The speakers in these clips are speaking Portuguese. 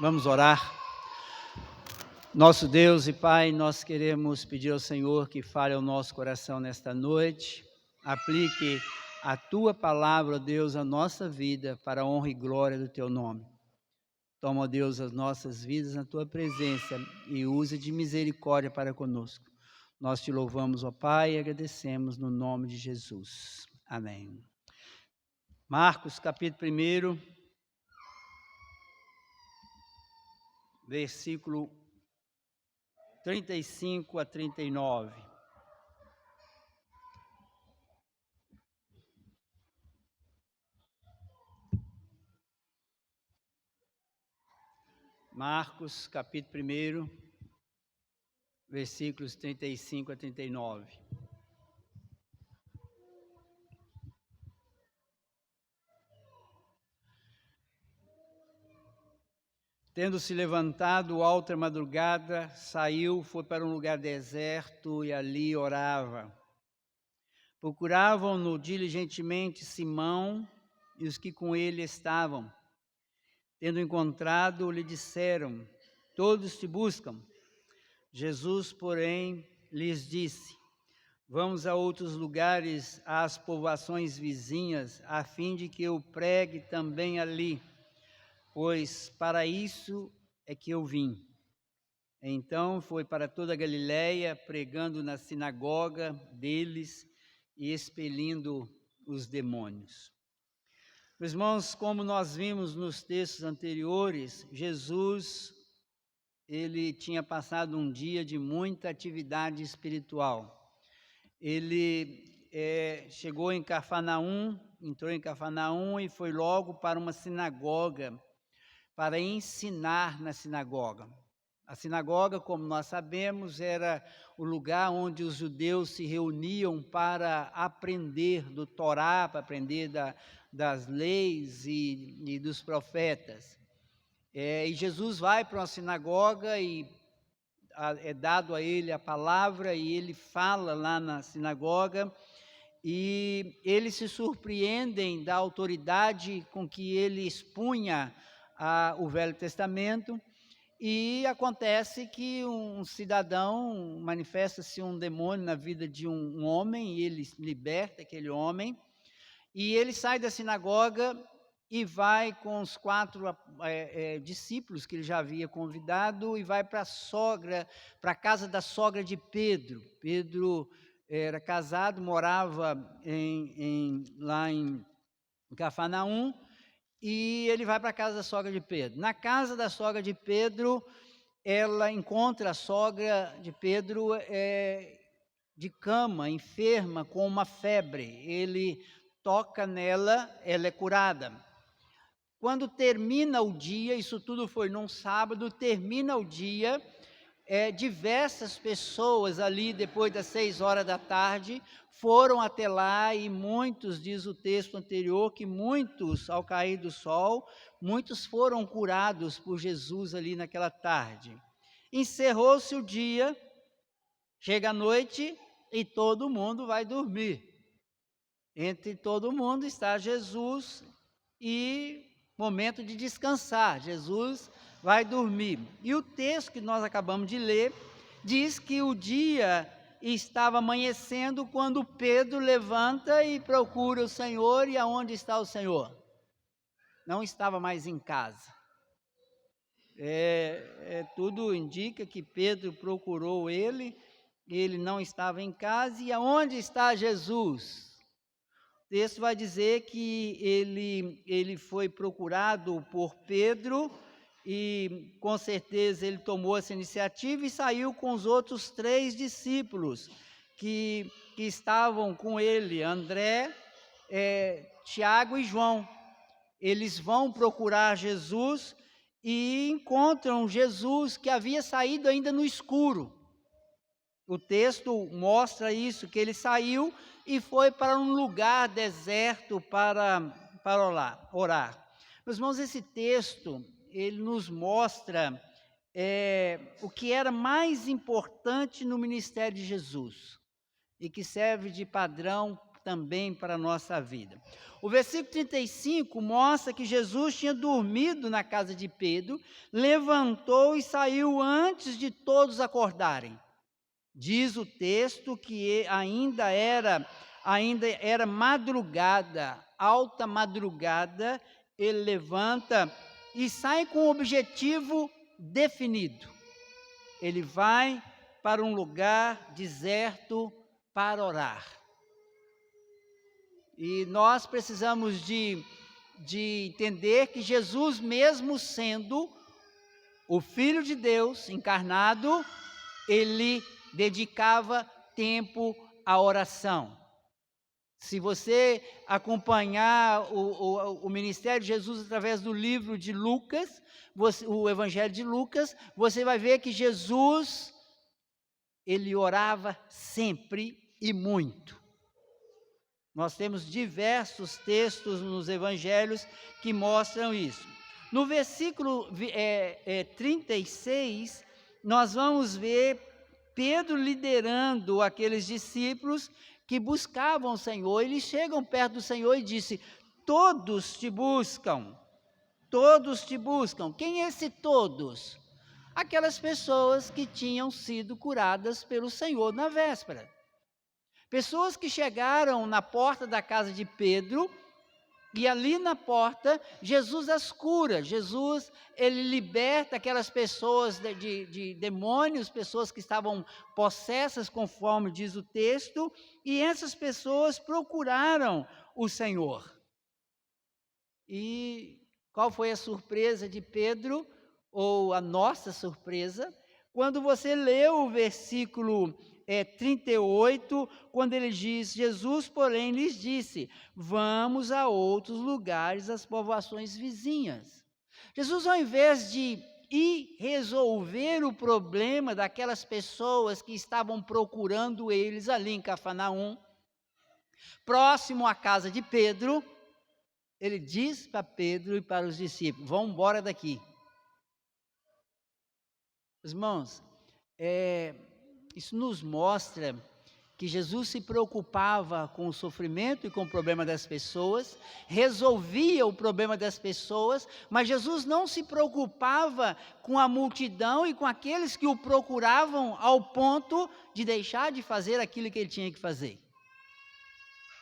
Vamos orar. Nosso Deus e Pai, nós queremos pedir ao Senhor que fale ao nosso coração nesta noite, aplique a Tua palavra, Deus, à nossa vida, para a honra e glória do Teu nome. Toma, Deus, as nossas vidas na Tua presença e use de misericórdia para conosco. Nós Te louvamos, ó Pai, e agradecemos no nome de Jesus. Amém. Marcos, capítulo 1, versículo 35 a 39. Marcos, capítulo 1, versículos 35 a 39. Tendo-se levantado alta madrugada, saiu, foi para um lugar deserto e ali orava. Procuravam-no diligentemente Simão e os que com ele estavam. Tendo encontrado, lhe disseram: todos te buscam. Jesus, porém, lhes disse: vamos a outros lugares, às povoações vizinhas, a fim de que eu pregue também ali, pois para isso é que eu vim. Então foi para toda a Galiléia, pregando na sinagoga deles e expelindo os demônios. Meus irmãos, como nós vimos nos textos anteriores, Jesus, ele tinha passado um dia de muita atividade espiritual. Ele chegou em Cafarnaum, entrou em Cafarnaum e foi logo para uma sinagoga, para ensinar na sinagoga. A sinagoga, como nós sabemos, era o lugar onde os judeus se reuniam para aprender do Torá, para aprender das leis e dos profetas. E Jesus vai para uma sinagoga e é dado a ele a palavra e ele fala lá na sinagoga e eles se surpreendem da autoridade com que ele expunha o Velho Testamento. E acontece que um cidadão, manifesta-se um demônio na vida de um homem, e ele liberta aquele homem, e ele sai da sinagoga e vai com os 4 discípulos que ele já havia convidado, e vai para a casa da sogra de Pedro. Pedro era casado, morava lá em Cafarnaum, e ele vai para a casa da sogra de Pedro. Na casa da sogra de Pedro, ela encontra a sogra de Pedro de cama, enferma, com uma febre. Ele toca nela, ela é curada. Quando termina o dia, isso tudo foi num sábado, termina o dia, diversas pessoas ali, depois das 6 horas da tarde, foram até lá e muitos, diz o texto anterior, que muitos, ao cair do sol, muitos foram curados por Jesus ali naquela tarde. Encerrou-se o dia, chega a noite e todo mundo vai dormir. Entre todo mundo está Jesus e momento de descansar. Jesus vai dormir. E o texto que nós acabamos de ler diz que o dia estava amanhecendo quando Pedro levanta e procura o Senhor. E aonde está o Senhor? Não estava mais em casa. Tudo indica que Pedro procurou ele não estava em casa. E aonde está Jesus? O texto vai dizer que ele foi procurado por Pedro e com certeza ele tomou essa iniciativa e saiu com os outros 3 discípulos que estavam com ele, André, Tiago e João. Eles vão procurar Jesus e encontram Jesus que havia saído ainda no escuro. O texto mostra isso, que ele saiu e foi para um lugar deserto para orar. Meus irmãos, esse texto, ele nos mostra o que era mais importante no ministério de Jesus e que serve de padrão também para a nossa vida. O versículo 35 mostra que Jesus tinha dormido na casa de Pedro, levantou e saiu antes de todos acordarem. Diz o texto que ainda era madrugada, alta madrugada, ele levanta e sai com um objetivo definido. Ele vai para um lugar deserto para orar. E nós precisamos de entender que Jesus, mesmo sendo o Filho de Deus encarnado, ele dedicava tempo à oração. Se você acompanhar o ministério de Jesus através do livro de Lucas, o Evangelho de Lucas, você vai ver que Jesus, ele orava sempre e muito. Nós temos diversos textos nos evangelhos que mostram isso. No versículo 36, nós vamos ver Pedro liderando aqueles discípulos que buscavam o Senhor. Eles chegam perto do Senhor e dizem: todos te buscam, todos te buscam. Quem é esse todos? Aquelas pessoas que tinham sido curadas pelo Senhor na véspera. Pessoas que chegaram na porta da casa de Pedro, e ali na porta, Jesus as cura. Jesus, ele liberta aquelas pessoas de demônios, pessoas que estavam possessas, conforme diz o texto, e essas pessoas procuraram o Senhor. E qual foi a surpresa de Pedro, ou a nossa surpresa, quando você lê o versículo 38, quando ele diz: Jesus, porém, lhes disse: vamos a outros lugares, às povoações vizinhas. Jesus, ao invés de ir resolver o problema daquelas pessoas que estavam procurando eles ali em Cafarnaum, próximo à casa de Pedro, ele diz para Pedro e para os discípulos: vão embora daqui. Irmãos, isso nos mostra que Jesus se preocupava com o sofrimento e com o problema das pessoas, resolvia o problema das pessoas, mas Jesus não se preocupava com a multidão e com aqueles que o procuravam ao ponto de deixar de fazer aquilo que ele tinha que fazer.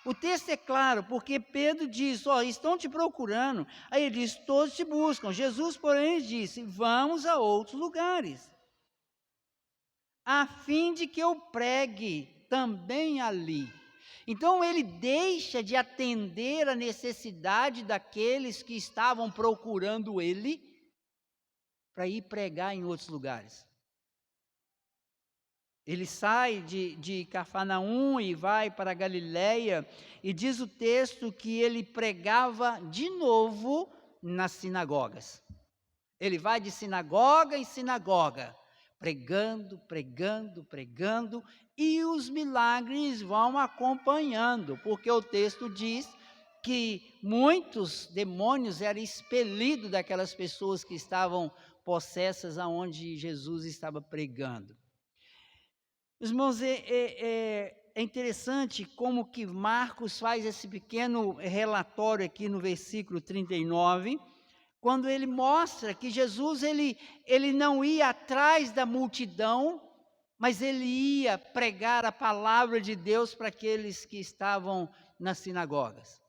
O texto é claro, porque Pedro diz: estão te procurando. Aí ele diz: todos te buscam. Jesus, porém, disse: vamos a outros lugares, a fim de que eu pregue também ali. Então ele deixa de atender a necessidade daqueles que estavam procurando ele, para ir pregar em outros lugares. Ele sai de Cafarnaum e vai para a Galileia, e diz o texto que ele pregava de novo nas sinagogas. Ele vai de sinagoga em sinagoga, pregando, e os milagres vão acompanhando, porque o texto diz que muitos demônios eram expelidos daquelas pessoas que estavam possessas aonde Jesus estava pregando. Irmãos, é interessante como que Marcos faz esse pequeno relatório aqui no versículo 39, quando ele mostra que Jesus ele não ia atrás da multidão, mas ele ia pregar a palavra de Deus para aqueles que estavam nas sinagogas.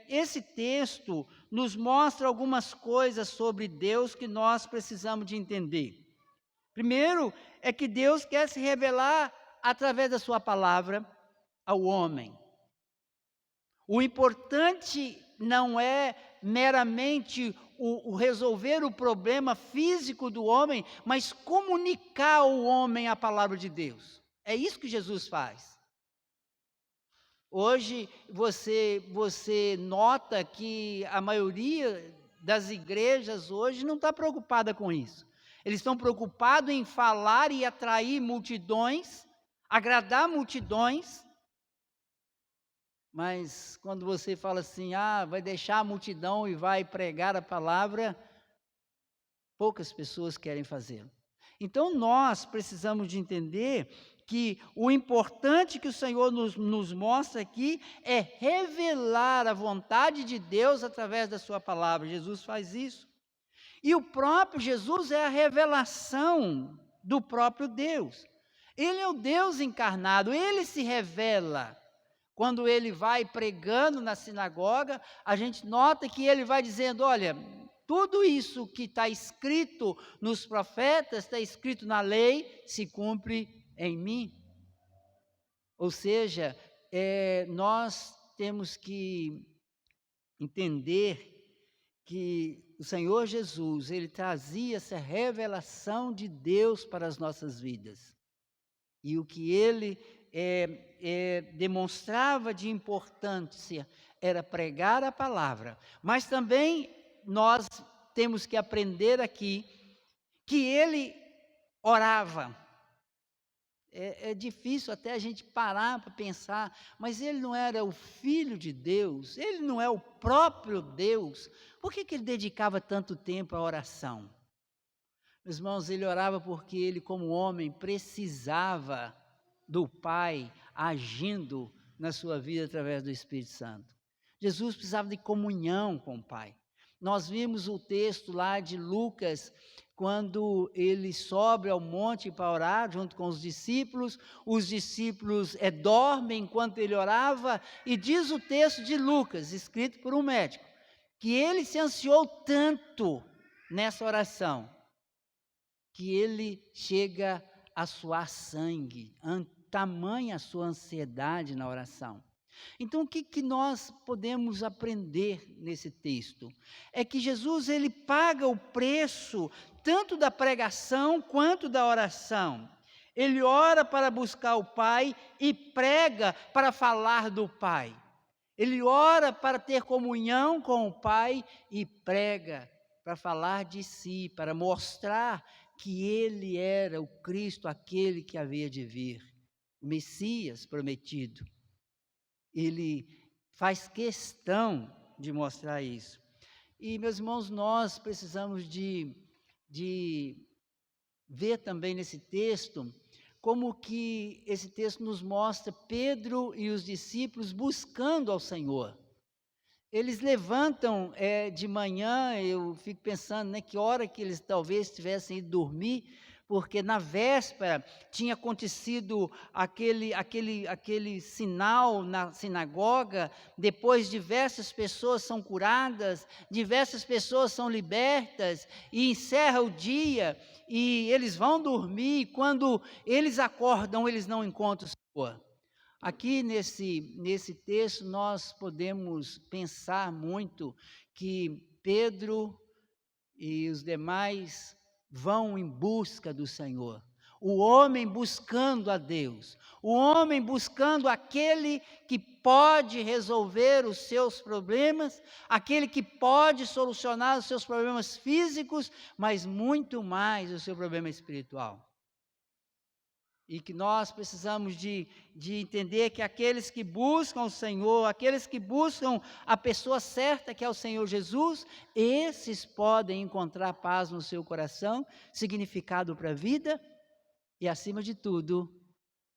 Esse texto nos mostra algumas coisas sobre Deus que nós precisamos de entender. Primeiro, é que Deus quer se revelar através da sua palavra ao homem. O importante não é meramente o resolver o problema físico do homem, mas comunicar ao homem a palavra de Deus. É isso que Jesus faz. Hoje você nota que a maioria das igrejas hoje não está preocupada com isso. Eles estão preocupados em falar e atrair multidões, agradar multidões, mas quando você fala assim, vai deixar a multidão e vai pregar a palavra, poucas pessoas querem fazê-lo. Então nós precisamos de entender que o importante que o Senhor nos mostra aqui é revelar a vontade de Deus através da sua palavra. Jesus faz isso. E o próprio Jesus é a revelação do próprio Deus. Ele é o Deus encarnado, ele se revela. Quando ele vai pregando na sinagoga, a gente nota que ele vai dizendo, olha, tudo isso que está escrito nos profetas, está escrito na lei, se cumpre em mim. Ou seja, nós temos que entender que o Senhor Jesus, ele trazia essa revelação de Deus para as nossas vidas. E o que ele demonstrava de importância era pregar a palavra. Mas também nós temos que aprender aqui que ele orava. É difícil até a gente parar para pensar, mas ele não era o Filho de Deus, ele não é o próprio Deus, por que ele dedicava tanto tempo à oração? Meus irmãos, ele orava porque ele, como homem, precisava do Pai agindo na sua vida através do Espírito Santo. Jesus precisava de comunhão com o Pai. Nós vimos o texto lá de Lucas, quando ele sobe ao monte para orar junto com os discípulos dormem enquanto ele orava, e diz o texto de Lucas, escrito por um médico, que ele se ansiou tanto nessa oração, que ele chega a suar sangue, tamanha a sua ansiedade na oração. Então, o que nós podemos aprender nesse texto? É que Jesus, ele paga o preço tanto da pregação quanto da oração. Ele ora para buscar o Pai e prega para falar do Pai. Ele ora para ter comunhão com o Pai e prega para falar de si, para mostrar que ele era o Cristo, aquele que havia de vir, o Messias prometido. Ele faz questão de mostrar isso. E, meus irmãos, nós precisamos de ver também nesse texto, como que esse texto nos mostra Pedro e os discípulos buscando ao Senhor. Eles levantam de manhã, eu fico pensando, que hora que eles talvez tivessem ido dormir, porque na véspera tinha acontecido aquele sinal na sinagoga, depois diversas pessoas são curadas, diversas pessoas são libertas, e encerra o dia, e eles vão dormir, e quando eles acordam, eles não encontram o Senhor. Aqui nesse texto nós podemos pensar muito que Pedro e os demais vão em busca do Senhor. O homem buscando a Deus, o homem buscando aquele que pode resolver os seus problemas, aquele que pode solucionar os seus problemas físicos, mas muito mais o seu problema espiritual. E que nós precisamos de entender que aqueles que buscam o Senhor, aqueles que buscam a pessoa certa, que é o Senhor Jesus, esses podem encontrar paz no seu coração, significado para a vida e, acima de tudo,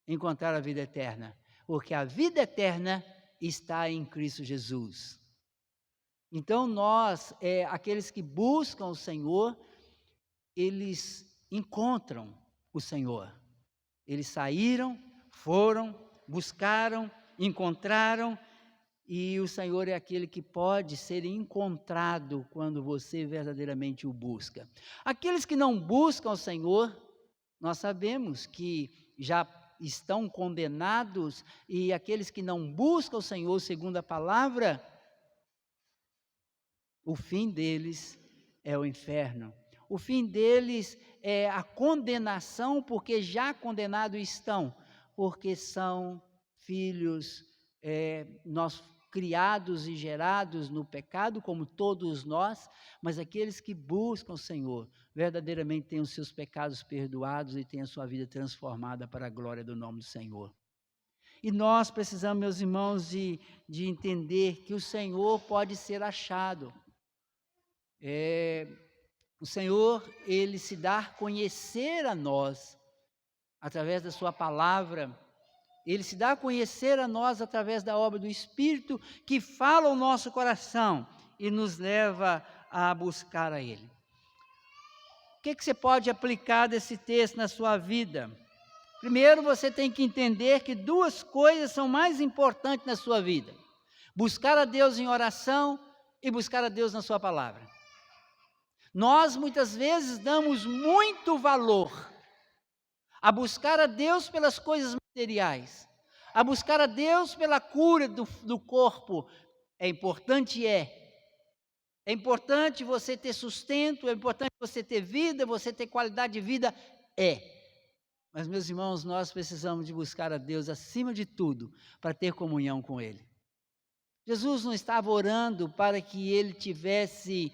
encontrar a vida eterna. Porque a vida eterna está em Cristo Jesus. Então nós, aqueles que buscam o Senhor, eles encontram o Senhor. Eles saíram, foram, buscaram, encontraram, e o Senhor é aquele que pode ser encontrado quando você verdadeiramente o busca. Aqueles que não buscam o Senhor, nós sabemos que já estão condenados, e aqueles que não buscam o Senhor segundo a palavra, o fim deles é o inferno. O fim deles é a condenação, porque já condenados estão, porque são filhos nós criados e gerados no pecado, como todos nós, mas aqueles que buscam o Senhor, verdadeiramente têm os seus pecados perdoados e têm a sua vida transformada para a glória do nome do Senhor. E nós precisamos, meus irmãos, de entender que o Senhor pode ser achado. O Senhor, ele se dá a conhecer a nós através da sua palavra. Ele se dá a conhecer a nós através da obra do Espírito, que fala ao nosso coração e nos leva a buscar a Ele. O que você pode aplicar desse texto na sua vida? Primeiro, você tem que entender que duas coisas são mais importantes na sua vida: buscar a Deus em oração e buscar a Deus na sua palavra. Nós, muitas vezes, damos muito valor a buscar a Deus pelas coisas materiais, a buscar a Deus pela cura do corpo. É importante, é importante você ter sustento, é importante você ter vida, você ter qualidade de vida, mas, meus irmãos, nós precisamos de buscar a Deus acima de tudo, para ter comunhão com Ele. Jesus não estava orando para que ele tivesse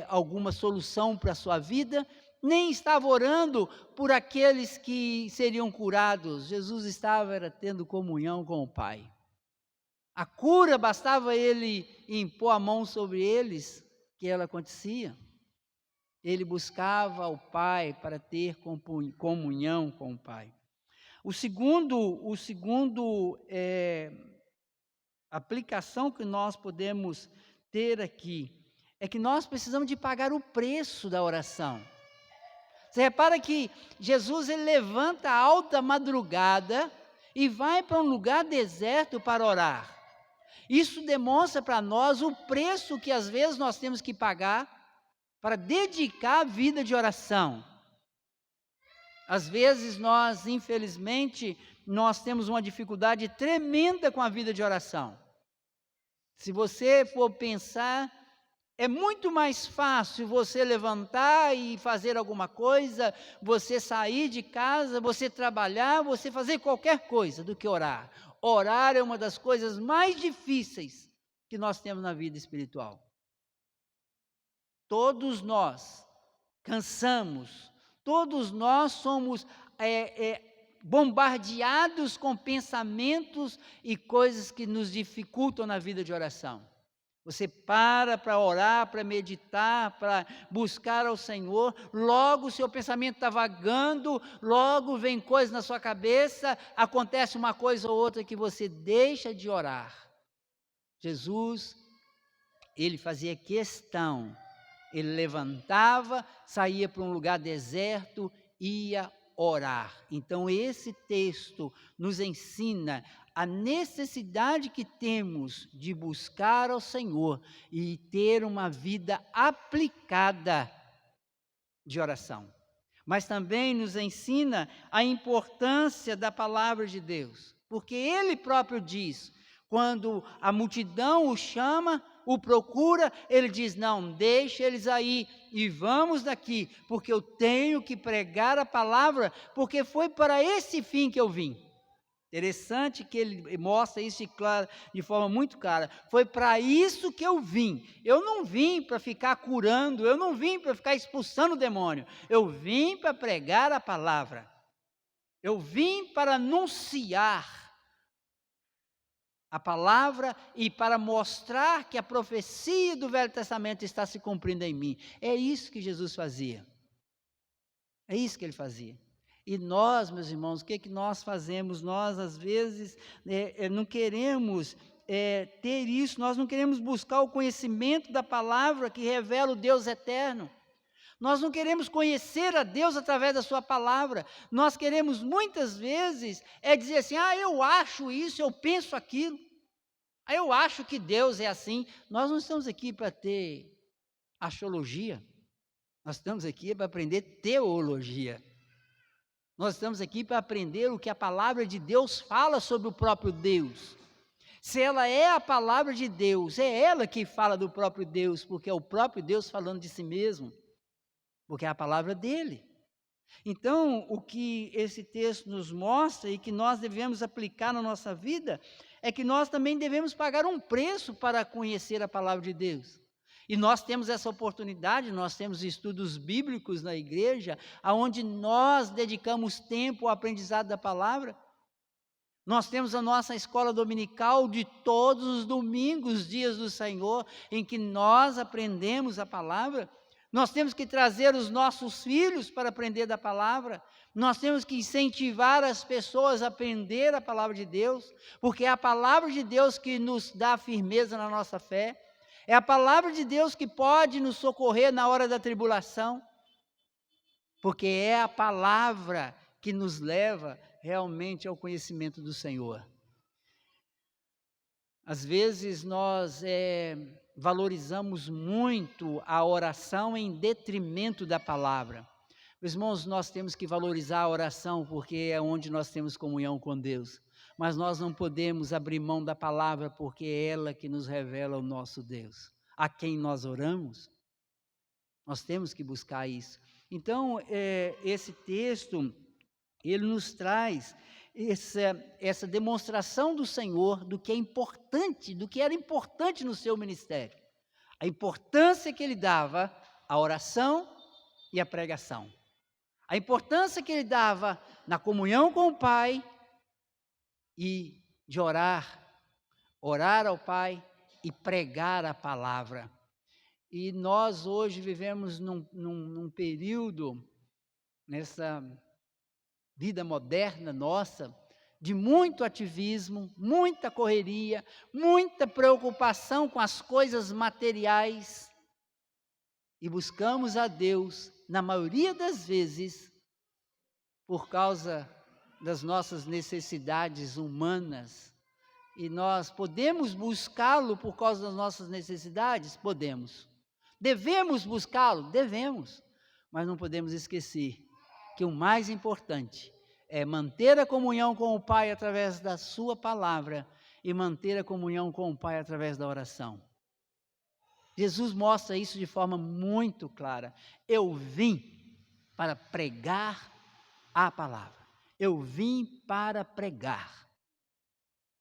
alguma solução para a sua vida, nem estava orando por aqueles que seriam curados. Jesus estava tendo comunhão com o Pai. A cura, bastava ele impor a mão sobre eles, que ela acontecia. Ele buscava o Pai para ter comunhão com o Pai. O segundo aplicação que nós podemos ter aqui é que nós precisamos de pagar o preço da oração. Você repara que Jesus ele levanta a alta madrugada e vai para um lugar deserto para orar. Isso demonstra para nós o preço que às vezes nós temos que pagar para dedicar a vida de oração. Às vezes nós, infelizmente, nós temos uma dificuldade tremenda com a vida de oração. Se você for pensar, é muito mais fácil você levantar e fazer alguma coisa, você sair de casa, você trabalhar, você fazer qualquer coisa do que orar. Orar é uma das coisas mais difíceis que nós temos na vida espiritual. Todos nós cansamos, todos nós somos bombardeados com pensamentos e coisas que nos dificultam na vida de oração. Você para orar, para meditar, para buscar ao Senhor, logo o seu pensamento está vagando, logo vem coisa na sua cabeça, acontece uma coisa ou outra que você deixa de orar. Jesus, ele fazia questão, ele levantava, saía para um lugar deserto, ia orar. Então esse texto nos ensina a necessidade que temos de buscar ao Senhor e ter uma vida aplicada de oração. Mas também nos ensina a importância da palavra de Deus, porque Ele próprio diz, quando a multidão o chama, o procura, Ele diz, não, deixa eles aí e vamos daqui, porque eu tenho que pregar a palavra, porque foi para esse fim que eu vim. Interessante que ele mostra isso de forma muito clara. Foi para isso que eu vim. Eu não vim para ficar curando, eu não vim para ficar expulsando o demônio. Eu vim para pregar a palavra. Eu vim para anunciar a palavra e para mostrar que a profecia do Velho Testamento está se cumprindo em mim. É isso que Jesus fazia. É isso que ele fazia. E nós, meus irmãos, o que nós fazemos? Nós, às vezes, não queremos ter isso, nós não queremos buscar o conhecimento da palavra que revela o Deus eterno. Nós não queremos conhecer a Deus através da sua palavra. Nós queremos, muitas vezes, dizer assim, eu acho isso, eu penso aquilo. Eu acho que Deus é assim. Nós não estamos aqui para ter axiologia. Nós estamos aqui para aprender teologia. Nós estamos aqui para aprender o que a palavra de Deus fala sobre o próprio Deus. Se ela é a palavra de Deus, é ela que fala do próprio Deus, porque é o próprio Deus falando de si mesmo, porque é a palavra dele. Então, o que esse texto nos mostra e que nós devemos aplicar na nossa vida, é que nós também devemos pagar um preço para conhecer a palavra de Deus. E nós temos essa oportunidade, nós temos estudos bíblicos na igreja, onde nós dedicamos tempo ao aprendizado da palavra. Nós temos a nossa escola dominical de todos os domingos, dias do Senhor, em que nós aprendemos a palavra. Nós temos que trazer os nossos filhos para aprender da palavra. Nós temos que incentivar as pessoas a aprender a palavra de Deus, porque é a palavra de Deus que nos dá firmeza na nossa fé. É a palavra de Deus que pode nos socorrer na hora da tribulação, porque é a palavra que nos leva realmente ao conhecimento do Senhor. Às vezes nós valorizamos muito a oração em detrimento da palavra. Meus irmãos, nós temos que valorizar a oração porque é onde nós temos comunhão com Deus. Mas nós não podemos abrir mão da palavra porque é ela que nos revela o nosso Deus. A quem nós oramos, nós temos que buscar isso. Então, esse texto, ele nos traz essa demonstração do Senhor, do que é importante, do que era importante no seu ministério. A importância que ele dava à oração e à pregação. A importância que ele dava na comunhão com o Pai e de orar ao Pai e pregar a palavra. E nós hoje vivemos num período, nessa vida moderna nossa, de muito ativismo, muita correria, muita preocupação com as coisas materiais, e buscamos a Deus, na maioria das vezes, por causa das nossas necessidades humanas. E nós podemos buscá-lo por causa das nossas necessidades? Podemos. Devemos buscá-lo? Devemos. Mas não podemos esquecer que o mais importante é manter a comunhão com o Pai através da sua palavra e manter a comunhão com o Pai através da oração. Jesus mostra isso de forma muito clara. Eu vim para pregar a palavra. Eu vim para pregar.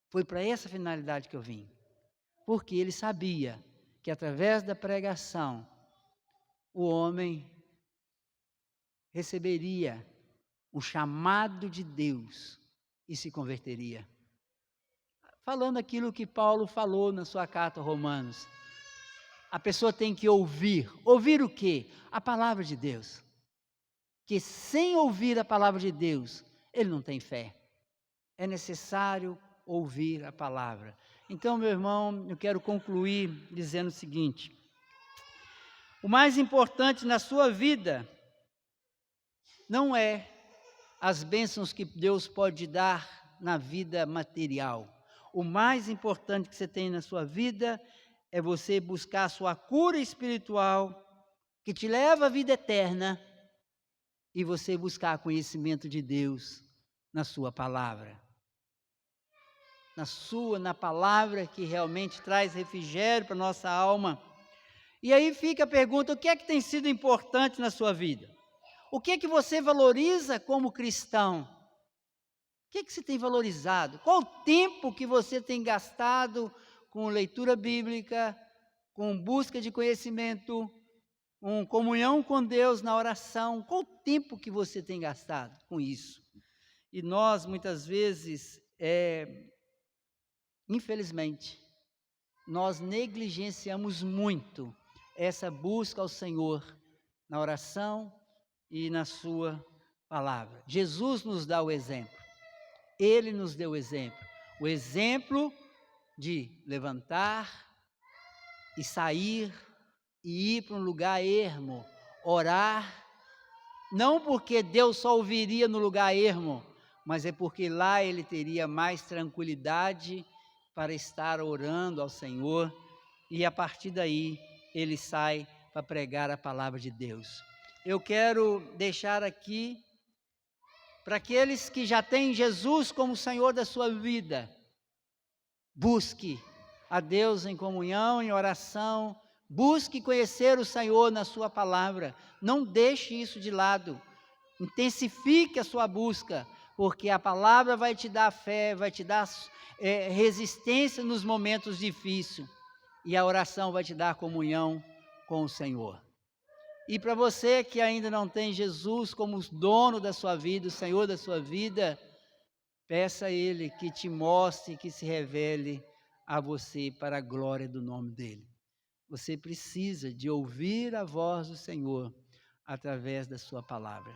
Foi para essa finalidade que eu vim. Porque ele sabia que através da pregação o homem receberia o chamado de Deus e se converteria. Falando aquilo que Paulo falou na sua carta aos Romanos, a pessoa tem que ouvir. Ouvir o quê? A palavra de Deus. Que sem ouvir a palavra de Deus, ele não tem fé. É necessário ouvir a palavra. Então, meu irmão, eu quero concluir dizendo o seguinte: o mais importante na sua vida não é as bênçãos que Deus pode dar na vida material. O mais importante que você tem na sua vida é você buscar a sua cura espiritual, que te leva à vida eterna, e você buscar conhecimento de Deus na sua palavra. Na palavra que realmente traz refrigério para a nossa alma. E aí fica a pergunta: o que é que tem sido importante na sua vida? O que é que você valoriza como cristão? O que é que você tem valorizado? Qual o tempo que você tem gastado com leitura bíblica, com busca de conhecimento, com comunhão com Deus na oração? Qual o tempo que você tem gastado com isso? E nós, muitas vezes, infelizmente, nós negligenciamos muito essa busca ao Senhor na oração e na sua palavra. Jesus nos dá o exemplo. Ele nos deu o exemplo de levantar e sair e ir para um lugar ermo, orar, não porque Deus só ouviria no lugar ermo, mas é porque lá ele teria mais tranquilidade para estar orando ao Senhor, e a partir daí ele sai para pregar a palavra de Deus. Eu quero deixar aqui, para aqueles que já têm Jesus como Senhor da sua vida, busque a Deus em comunhão, em oração, busque conhecer o Senhor na sua palavra, não deixe isso de lado, intensifique a sua busca, porque a palavra vai te dar fé, vai te dar resistência nos momentos difíceis, e a oração vai te dar comunhão com o Senhor. E para você que ainda não tem Jesus como dono da sua vida, o Senhor da sua vida, peça a Ele que te mostre, que se revele a você para a glória do nome dEle. você precisa de ouvir a voz do Senhor através da sua palavra.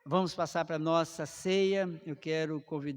Vamos passar para a nossa ceia. Eu quero convidar